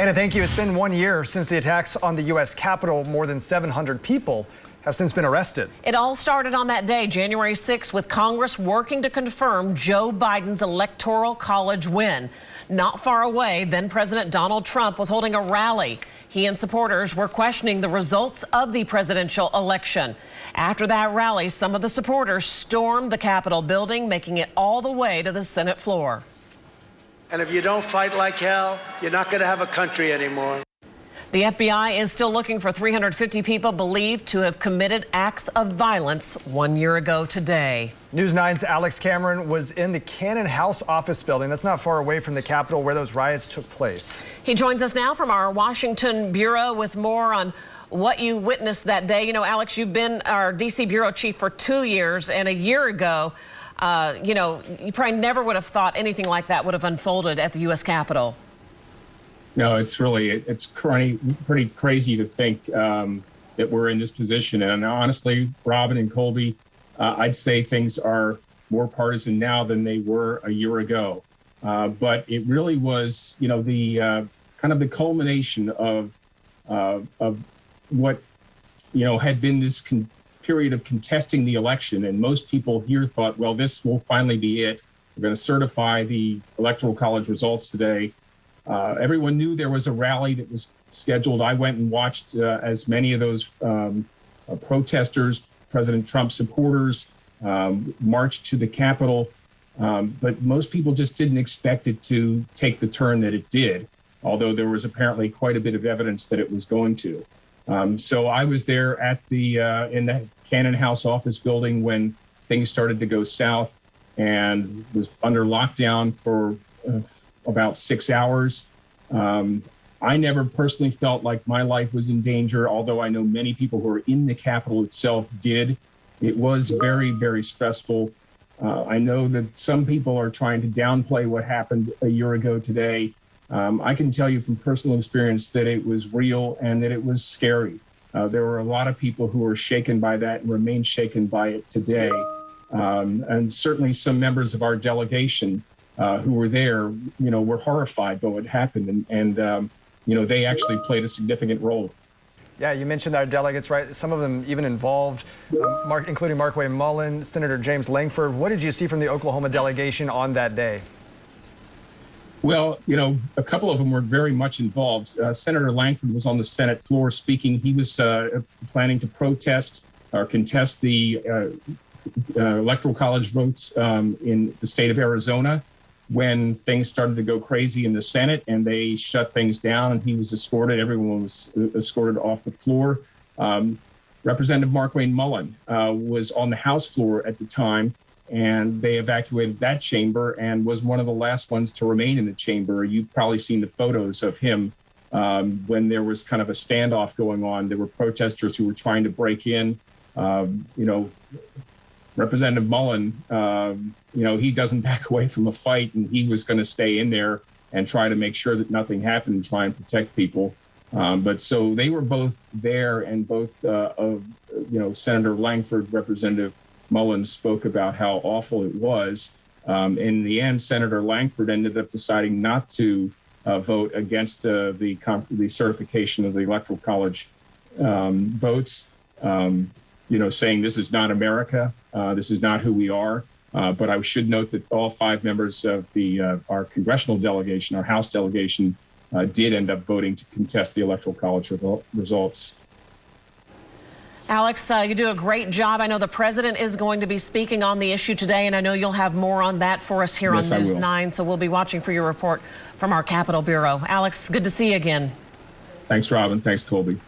Anna, thank you. It's been 1 year since the attacks on the U.S. Capitol. More than 700 people have since been arrested. It all started on that day, January 6th, with Congress working to confirm Joe Biden's electoral college win. Not far away, then President Donald Trump was holding a rally. He and supporters were questioning the results of the presidential election. After that rally, some of the supporters stormed the Capitol building, making it all the way to the Senate floor. And if you don't fight like hell, you're not going to have a country anymore. The FBI is still looking for 350 people believed to have committed acts of violence 1 year ago today. News 9's Alex Cameron was in the Cannon House office building. That's not far away from the Capitol where those riots took place. He joins us now from our Washington bureau with more on what you witnessed that day. You know, Alex, you've been our D.C. bureau chief for 2 years, and a year ago, you probably never would have thought anything like that would have unfolded at the U.S. Capitol. No, it's pretty crazy to think that we're in this position. And honestly, Robin and Colby, I'd say things are more partisan now than they were a year ago. But it really was, the kind of the culmination of what, had been this period of contesting the election. And most people here thought, well, this will finally be it. We're going to certify the Electoral College results today. Everyone knew there was a rally that was scheduled. I went and watched as many of those protesters, President Trump supporters, march to the Capitol. But most people just didn't expect it to take the turn that it did, although there was apparently quite a bit of evidence that it was going to. So I was there at in the Cannon House office building when things started to go south and was under lockdown for about 6 hours. I never personally felt like my life was in danger, although I know many people who are in the Capitol itself did. It was very, very stressful. I know that some people are trying to downplay what happened a year ago today. I can tell you from personal experience that it was real and that it was scary. There were a lot of people who were shaken by that and remain shaken by it today. And certainly some members of our delegation who were there, were horrified by what happened. And they actually played a significant role. Yeah, you mentioned our delegates, right? Some of them even involved, including Markwayne Mullin, Senator James Lankford. What did you see from the Oklahoma delegation on that day? Well, a couple of them were very much involved. Senator Lankford was on the Senate floor speaking. He was planning to protest or contest the Electoral College votes in the state of Arizona when things started to go crazy in the Senate and they shut things down and he was escorted. Everyone was escorted off the floor. Representative Markwayne Mullin was on the House floor at the time, and they evacuated that chamber and was one of the last ones to remain in the chamber. You've probably seen the photos of him when there was kind of a standoff going on. There were protesters who were trying to break in. Representative Mullin, he doesn't back away from a fight, and he was going to stay in there and try to make sure that nothing happened and try and protect people. But so they were both there, and both Senator Lankford, Representative Mullin spoke about how awful it was. In the end, Senator Lankford ended up deciding not to vote against the certification of the Electoral College votes. Saying this is not America, this is not who we are. But I should note that all 5 members of our congressional delegation, our House delegation, did end up voting to contest the Electoral College results. Alex, you do a great job. I know the president is going to be speaking on the issue today, and I know you'll have more on that for us here on News 9. So we'll be watching for your report from our Capitol Bureau. Alex, good to see you again. Thanks, Robin. Thanks, Colby.